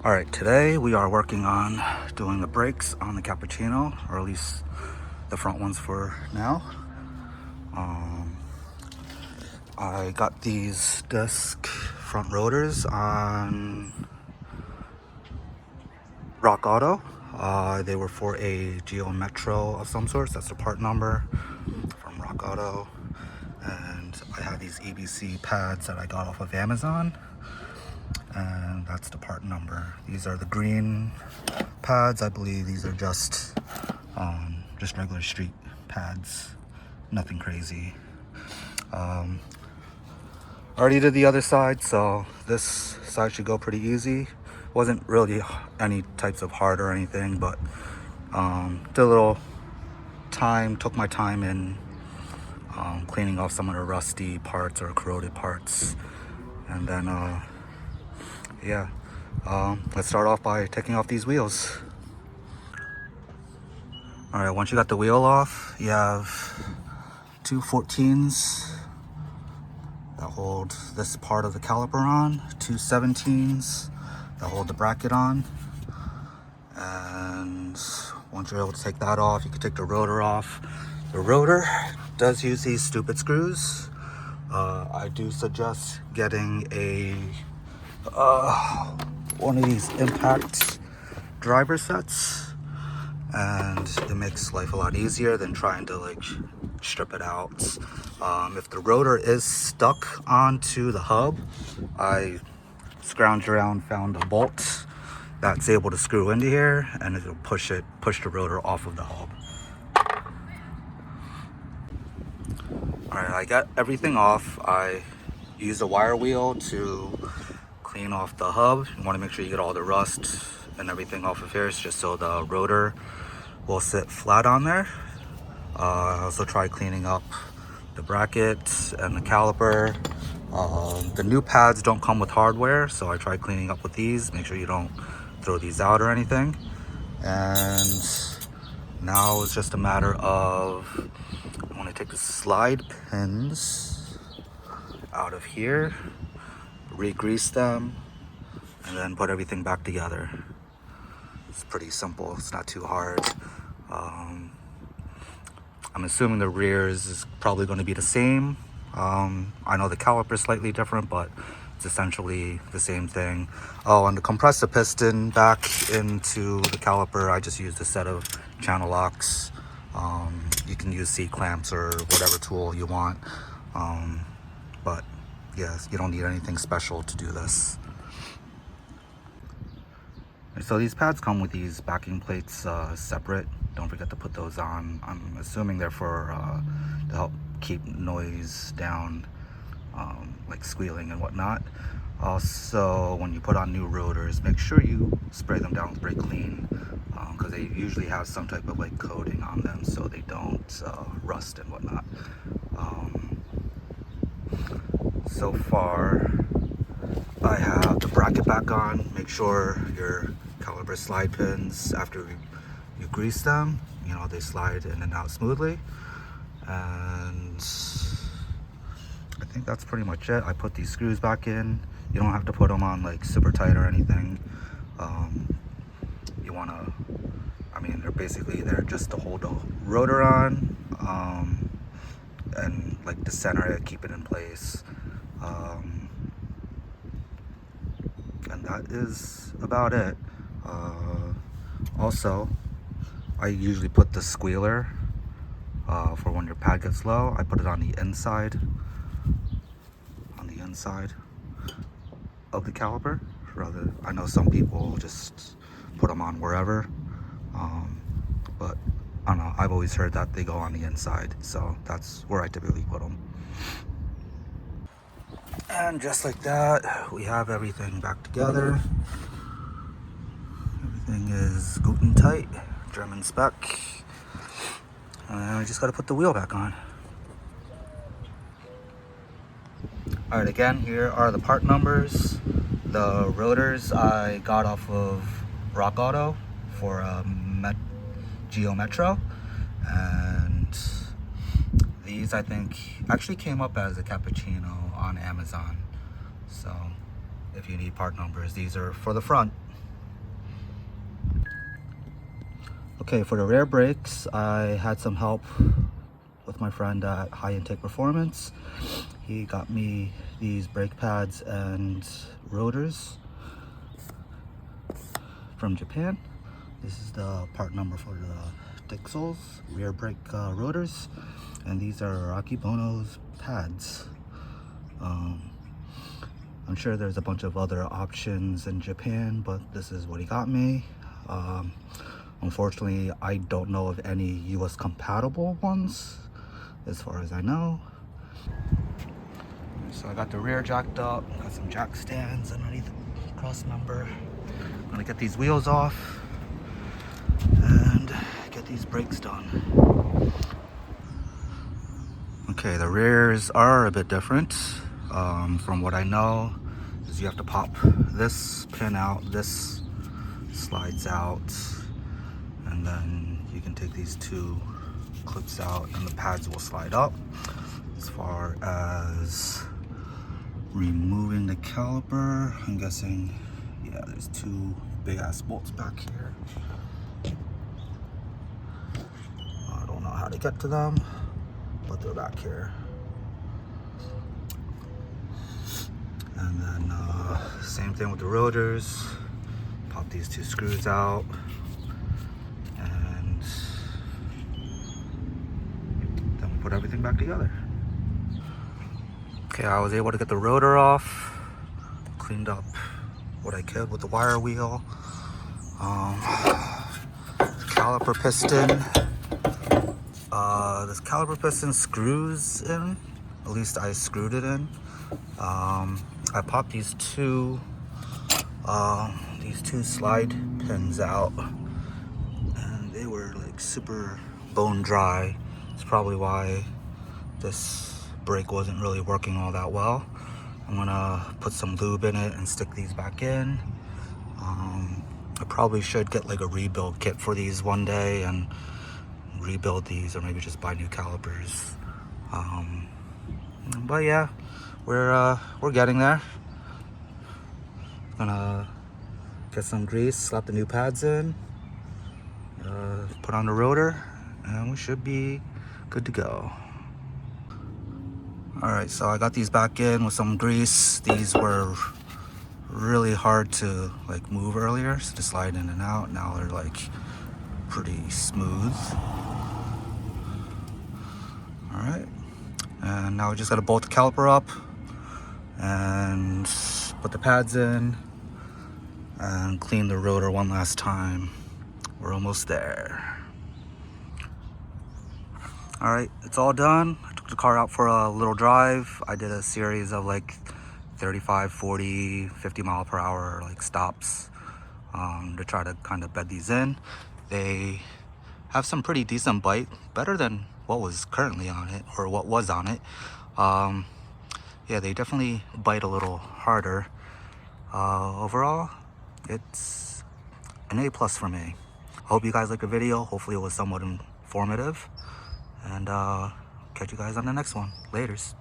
All right, today we are working on doing the brakes on the Cappuccino, or at least the front ones for now. I got these disc front rotors on Rock Auto. They were for a Geo Metro of some sort. That's the part number from Rock Auto. And I have these ABC pads that I got off of Amazon. And that's the part number. These are the green pads. I believe these are just regular street pads, nothing crazy. Already did the other side, so this side should go pretty easy. Wasn't really any types of hard or anything, but did a little time, took my time in cleaning off some of the rusty parts or corroded parts. And then let's start off by taking off these wheels. All right, once you got the wheel off, you have two 14s that hold this part of the caliper on, two 17s that hold the bracket on. And once you're able to take that off, you can take the rotor off. The rotor does use these stupid screws. I do suggest getting a one of these impact driver sets, and it makes life a lot easier than trying to strip it out. If the rotor is stuck onto the hub, I scrounged around, found a bolt that's able to screw into here, and it'll push the rotor off of the hub. All right, I got everything off. I used a wire wheel to clean off the hub. You want to make sure you get all the rust and everything off of here, just so the rotor will sit flat on there. I also tried cleaning up the bracket and the caliper. The new pads don't come with hardware, so I tried cleaning up with these. Make sure you don't throw these out or anything. And now it's just a matter of, I want to take the slide pins out of here, re-grease them, and then put everything back together. It's pretty simple, it's not too hard. I'm assuming the rears is probably going to be the same. I know the caliper is slightly different, but it's essentially the same thing. Oh, and to compress the piston back into the caliper, I just used a set of channel locks. You can use C-clamps or whatever tool you want. But yes, you don't need anything special to do this. So these pads come with these backing plates separate. Don't forget to put those on. I'm assuming they're for to help keep noise down, like squealing and whatnot. Also, when you put on new rotors, make sure you spray them down with brake clean, because they usually have some type of coating on them so they don't rust and whatnot. So far, I have the bracket back on. Make sure your caliper slide pins, after you grease them, they slide in and out smoothly. And I think that's pretty much it. I put these screws back in. You don't have to put them on super tight or anything. You want to, they're basically there just to hold the rotor on, and to center it, keep it in place. And that is about it. Also, I usually put the squealer for when your pad gets low. I put it on the inside of the caliper. I know some people just put them on wherever, but I don't know, I've always heard that they go on the inside, so that's where I typically put them. And just like that, we have everything back together. Everything is Guten tight, German spec. And I just gotta put the wheel back on. All right, again, here are the part numbers. The rotors I got off of Rock Auto for Geo Metro. And these, I think, actually came up as a Cappuccino on Amazon. So if you need part numbers, these are for the front. Okay, for the rear brakes, I had some help with my friend at High Intake Performance. He got me these brake pads and rotors from Japan. This is the part number for the Dixels rear brake rotors, and these are Akibono's pads. I'm sure there's a bunch of other options in Japan, but this is what he got me. Unfortunately, I don't know of any US compatible ones as far as I know. So I got the rear jacked up, got some jack stands underneath the cross member. I'm gonna get these wheels off and get these brakes done. Okay, the rears are a bit different. From what I know, is you have to pop this pin out, this slides out, and then you can take these two clips out and the pads will slide up. As far as removing the caliper, I'm guessing, yeah, there's two big ass bolts back here. I don't know how to get to them, but they're back here. And then same thing with the rotors. Pop these two screws out, and then we put everything back together. Okay, I was able to get the rotor off, cleaned up what I could with the wire wheel. Caliper piston. This caliper piston screws in. At least I screwed it in. I popped these two slide pins out, and they were like super bone dry. It's probably why this brake wasn't really working all that well. I'm gonna put some lube in it and stick these back in. I probably should get like a rebuild kit for these one day and rebuild these, or maybe just buy new calipers. But yeah, we're getting there. Gonna get some grease, slap the new pads in, put on the rotor, and we should be good to go. All right, so I got these back in with some grease. These were really hard to like move earlier, so to slide in and out. Now they're like pretty smooth. All right, and now we just gotta bolt the caliper up and put the pads in and clean the rotor one last time. We're almost there. All right, it's all done. I took the car out for a little drive. I did a series of like 35, 40, 50 mile per hour like stops to try to kind of bed these in. They have some pretty decent bite, better than what was currently on it, or what was on it. Yeah, they definitely bite a little harder. Overall, it's an A+ for me. Hope you guys liked the video. Hopefully it was somewhat informative, and catch you guys on the next one. Laters.